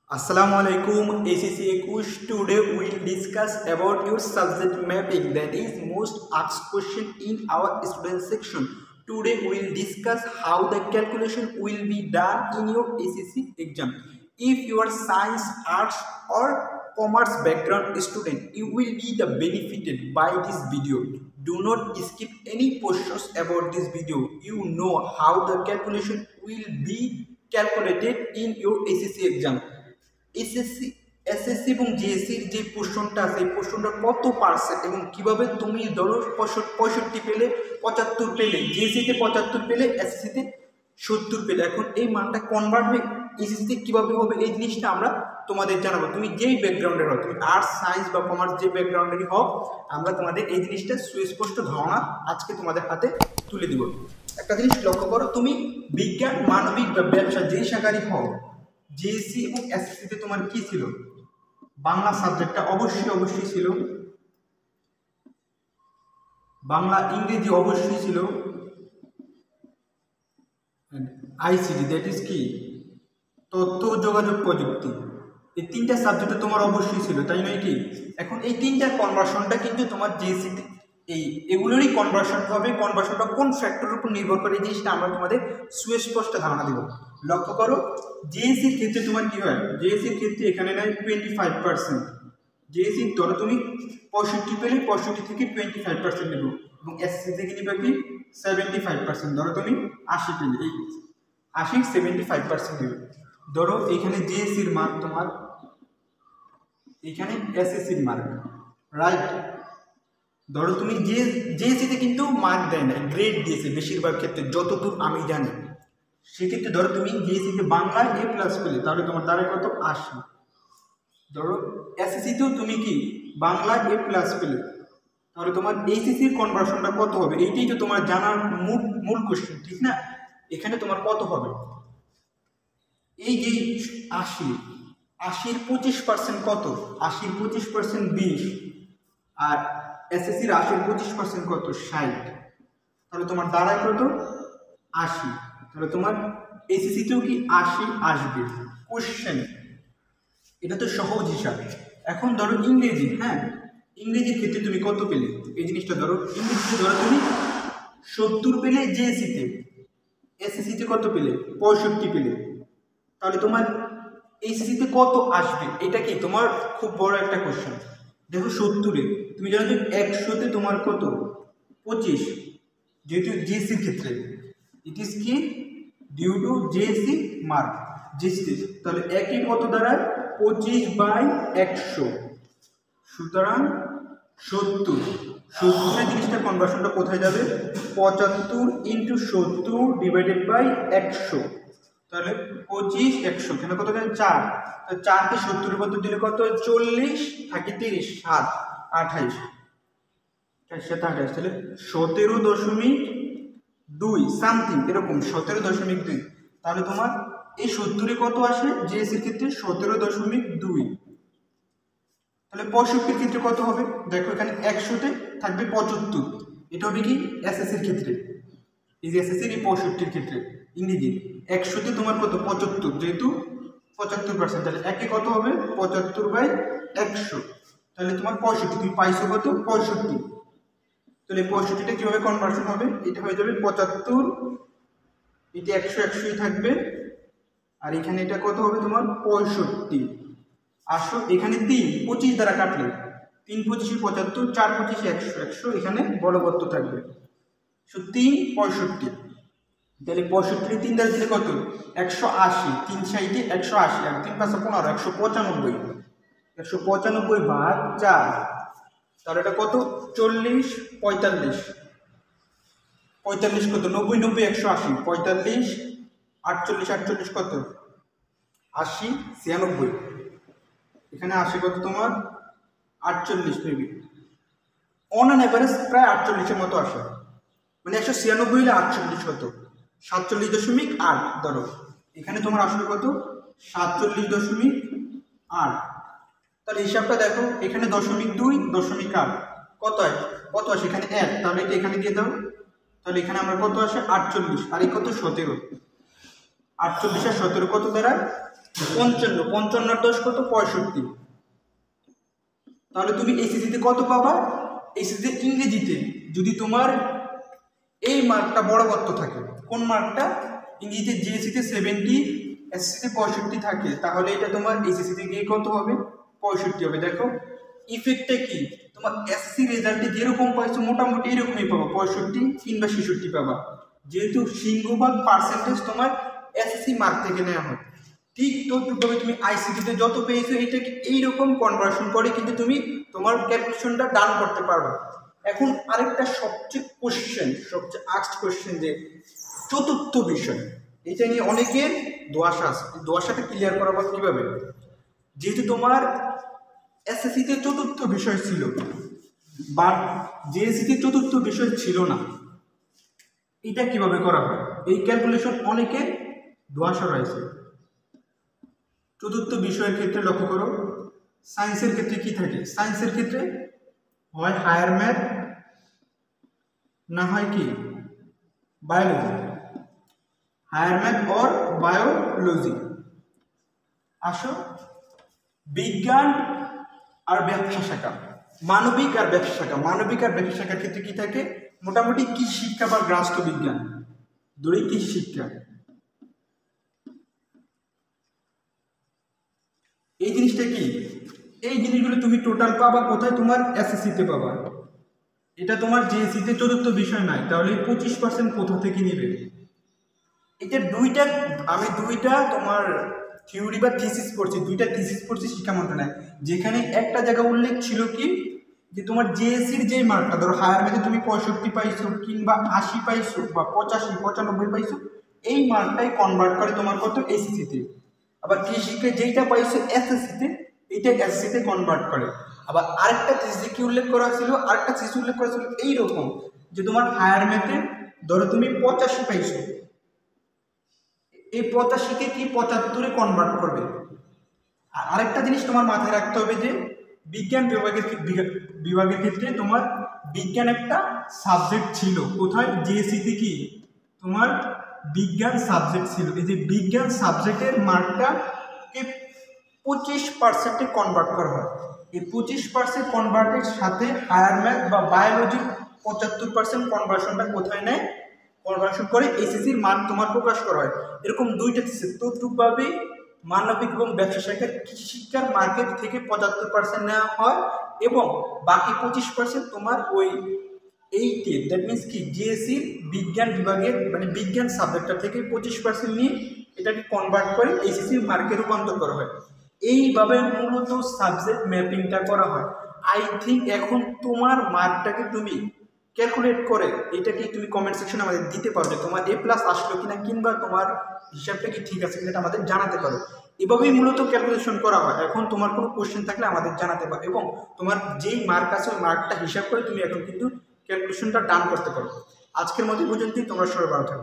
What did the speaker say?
Assalamualaikum ACC Ekush. Today we will discuss about your subject mapping, that is most asked question in our student section. Today we will discuss how the calculation will be done in your ACC exam. If you are science, arts or commerce background student, you will be the benefited by this video. Do not skip any portions about this video. You know how the calculation will be calculated in your ACC exam. SSC এবং জিএসসির যে পোর্শনটা আছে এই পোর্শনটা কত percent এবং কিভাবে তুমি ধরো 65 পেলে 75 পেলে, জিএসসিতে 75 পেলে, এসএসসিতে 70 পেলে, এখন এই মানটা কনভার্ট হয়ে এসএসসিতে কিভাবে হবে এই জিনিসটা আমরা তোমাদের জানাবো। তুমি যেই ব্যাকগ্রাউন্ডের হও, তুমি আর্টস, সায়েন্স বা কমার্স যে ব্যাকগ্রাউন্ডেরই হও, আমরা তোমাদের এই জিনিসটা সুস্পষ্ট ধারণা আজকে তোমাদের হাতে তুলে দিব। একটা জিনিস লক্ষ্য করো, তুমি বিজ্ঞান, মানবিক বা ব্যবসা যেই শাখারই হও, জিএসসি এবং এসএসসিতে তোমার কি ছিল? বাংলা সাবজেক্টটা অবশ্যই ছিল, বাংলা, ইংরেজি অবশ্যই ছিল, আইসিটি দ্যাট ইজ কি তথ্য যোগাযোগ প্রযুক্তি, এই তিনটা সাবজেক্টে তোমার অবশ্যই ছিল, তাই নয় কি? এখন এই তিনটার কনভার্সনটা কিন্তু তোমার জিএসসিতে এগুলোরই কনভার্সন হবে। কনভার্সনটা কোন ফ্যাক্টরের উপর নির্ভর করে এই জিনিসটা আমরা তোমাদের সুস্পষ্ট ধারণা দেব। লক্ষ্য করো, জেএসসির ক্ষেত্রে তোমার কি হয়? জেএসসির ক্ষেত্রে এখানে নেয় 25%। জেএসসি ধরো তুমি 65 পেলে 65 থেকে 25% নেব, এবং এসএসসি থেকে নিবে কি 75%। ধরো তুমি 80 পেলে, এই 80 75% নেবে। ধরো এখানে জেএসসির মার্ক তোমার, এখানে এসএসসির মার্ক, রাইট? ধরো তুমি জেএসসিতে কিন্তু মার্ক দেয় না, গ্রেড দিয়েছে বেশিরভাগ ক্ষেত্রে, যতদূর আমি জানি। সেক্ষেত্রে ধরো তুমি জেএসসিতে বাংলায় A+ পেলে, তাহলে তোমার দাঁড়ায় কত? 80। ধরো এসএসসিতেও তুমি কি বাংলায় A+ পেলে, তাহলে তোমার এইচএসসির কনভার্সনটা কত হবে? এইটাই তো তোমার জানার মূল কোশ্চেন, ঠিক না? এখানে তোমার কত হবে? এই যে 80-এর 25% কত? 80-এর 25% 20, আর এসএসসির 80-এর 25% কত? 60। তাহলে তোমার দাঁড়ায় কত? 80। তাহলে তোমার এসএসসিতেও কি 80 আসবে কোশ্চেন। এটা তো সহজ হিসাব। এখন ধরো ইংরেজি, হ্যাঁ, ইংরেজির ক্ষেত্রে তুমি কত পেলে? এই জিনিসটা ধরো, ইংরেজিতে ধরো তুমি 70 পেলে জেএসসিতে, এসএসসিতে কত পেলে? 65 পেলে, তাহলে তোমার এইচএসসিতে কত আসবে? এটা কি তোমার খুব বড় একটা কোশ্চেন। দেখো 70-এ তুমি জানো যে 100-তে তোমার কত? 25, যেহেতু জিএসসির ক্ষেত্রে ইট ইজ কি due to JSC mark GSC, তাহলে একই কত দাঁড়ায়? 25/100। সুতরাং 70-এর জিনিসটা কনভার্সনটা কোথায় যাবে? 75 × 70 / 100, তাহলে 25 100, কেন কত? 4। 4কে 70-এর মধ্যে দিলে কত? 40 থাকে 30, 7 28, 28, তাহলে 17.2 সামথিং এরকম, 17.2। তাহলে তোমার এই 70-এ কত আসে জিএসসির ক্ষেত্রে? 17.2। তাহলে 65-এর ক্ষেত্রে কত হবে? দেখো এখানে 100-তে থাকবে 75, এটা হবে কি এসএসসির ক্ষেত্রে, এই যে এসএসসির এই 65-এর ক্ষেত্রে ইংরেজি 100-তে তোমার কত? 75, যেহেতু 75%, তাহলে একে কত হবে? 75/100, তাহলে তোমার 65। তুমি পাইছো কত? 65। তাহলে 65টা কিভাবে কনভার্সন হবে? এটা হয়ে যাবে 75, এটা 100 100ই থাকবে, আর এখানে এটা কত হবে তোমার? 65। আসো এখানে 3 25 দ্বারা কাটলে 3 25 75, 4 25 100, 100 এখানে বলবৎ থাকবে, 3 65। তাহলে 65 3 দ্বারা দিলে কত? 180, 3 60 180, আর 3 5 15, 195। 195/4, তাহলে এটা কত? 40 45, 45 কত? 90 90 180, 45 48 48 কত? 80 96। এখানে 80 কত তোমার? 48 মেবি, অন অ্যান অ্যাভারেজ প্রায় 48-এর মতো আসে, মানে 196 হলে 48 কত? 47.8। ধরো এখানে তোমার আসলে কত? 47.8। তাহলে হিসাবটা দেখো, এখানে 0.2 কত হয়? কত আসে? এখানে 1, তাহলে এটা এখানে দিয়ে দাও, তাহলে এখানে আমরা কত আসে? 48, আর এই কত? 17। 48 আর 17 কত দ্বারা? 55, 55 আর 10 কত? 65। তাহলে তুমি এইচএসসিতে কত পাবা? এইচএসসিতে ইংরেজিতে যদি তোমার এই মার্কটা বরাবর থাকে, কোন মার্কটা? ইংরেজিতে জিএসসিতে 70, এসএসসিতে 65 থাকে, তাহলে এটা তোমার এইচএসসিতে গিয়ে কত হবে? 65 হবে। দেখো ইফেক্টটা কি, তোমার এসএসসি রেজাল্টে যেরকম পাইছো মোটামুটি এরকমই পাবা, 65 কিংবা 66 পাবা, যেহেতু সিংহভাগ পার্সেন্টেজ তোমার এসএসসি মার্ক থেকে নেওয়া হয়। ঠিক তদ্রুপভাবে তুমি আইসিটিতে যত পেয়েছো এটাকে এইরকম কনভার্সন করে কিন্তু তুমি তোমার ক্যালকুলেশনটা ডান করতে পারবে। এখন আরেকটা সবচেয়ে আস্কড কোশ্চেন, যে চতুর্থ বিষয়, এটা নিয়ে অনেকের দোয়াশা আছে। দোয়াশাটা ক্লিয়ার করাবো কিভাবে? যেহেতু তোমার এসএসসিতে চতুর্থ বিষয় ছিল বাট জেএসসিতে চতুর্থ বিষয় ছিল না, এটা কিভাবে করা হয়? এই ক্যালকুলেশন অনেকের দোয়াশা রয়েছে। চতুর্থ বিষয়ের ক্ষেত্রে লক্ষ্য করো, সায়েন্সের ক্ষেত্রে কি থাকে? সায়েন্সের ক্ষেত্রে হয় হায়ার ম্যাথ, না হয় কি biology, higher math or biology. আসো বিজ্ঞান আর ব্যবসা শাখা, মানবিক আর ব্যবসা শাখা, মানবিক আর ব্যবসা শাখার ক্ষেত্রে কি থাকে? মোটামুটি কৃষি শিক্ষা বা রাষ্ট্র বিজ্ঞান, দুটোই কৃষি শিক্ষা। এই জিনিসটা কি, এই জিনিসগুলো তুমি টোটাল পাবা কোথায়? তোমার এসএসসিতে পাবা। এটা তোমার জেএসসিতে চতুর্থ বিষয় নাই, তাহলে 25% কোথা থেকে নেবে? এটা আমি দুইটা তোমার থিওরি বা থিসিস পড়ছি, দুইটা থিসিস পড়ছি শিক্ষা মন্ত্রণালয়, যেখানে একটা জায়গা উল্লেখ ছিল কি, যে তোমার জেএসসির যে মার্কটা, ধরো হায়ার ম্যাথে তুমি 65 পাইছো কিংবা 80 পাইছো বা 85, 95 পাইছো, এই মার্কটাই কনভার্ট করে তোমার কত? এসএসসিতে। আবার কৃষিকে যেইটা পাইছো এসএসসিতে, এইটা এসএসসিতে কনভার্ট করে। আবার আরেকটা থিসিস কি উল্লেখ করা ছিল? আরেকটা থিসিস উল্লেখ করা ছিল এইরকম, যে তোমার হায়ার ম্যাথে ধরো তুমি 85 পাইছো, এই 85কে কি 75-এ কনভার্ট করবে। আর আরেকটা জিনিস তোমার মাথায় রাখতে হবে, যে বিজ্ঞান বিভাগের ক্ষেত্রে তোমার বিজ্ঞান একটা সাবজেক্ট ছিল, কোথায়? জেএসসিতে কি তোমার বিজ্ঞান সাবজেক্ট ছিল। এই যে বিজ্ঞান সাবজেক্টের মার্কটাকে 25%-এ কনভার্ট করা হয়। এই 25% কনভার্টের সাথে হায়ার ম্যাথ বা বায়োলজির 75% কনভার্সনটা কোথায় নেয়? কনভার্সন করে এসএসসির মান তোমার প্রকাশ করা হয়। এরকম দুইটা তদ্রুপভাবে মানবিক এবং ব্যবসা শাখার কৃষি শিক্ষার মার্কেট থেকে 75% নেওয়া হয় এবং বাকি 25% তোমার ওই এইটে, দ্যাট মিনস কি জেএসসির বিজ্ঞান বিভাগের মানে বিজ্ঞান সাবজেক্টটা থেকে 25% নিয়ে এটাকে কনভার্ট করে এসএসসির মার্কে রূপান্তর করা হয়। এইভাবে মূলত সাবজেক্ট ম্যাপিংটা করা হয়। আই থিঙ্ক এখন তোমার মার্কটাকে তুমি ক্যালকুলেট করে এটাকে তুমি কমেন্ট সেকশনে আমাদের দিতে পারো, যে তোমার এ প্লাস আসলো কিনা কিংবা তোমার হিসাবটা কি ঠিক আছে কিনা, এটা আমাদের জানাতে পারো। এভাবেই মূলত ক্যালকুলেশন করা হয়। এখন তোমার কোনো কোশ্চেন থাকলে আমাদের জানাতে পারো এবং তোমার যেই মার্ক আছে ওই মার্কটা হিসাব করে তুমি এখন কিন্তু ক্যালকুলেশনটা ডান করতে পারো। আজকের মধ্যে পর্যন্তই, তোমরা সবাই ভালো থাকো।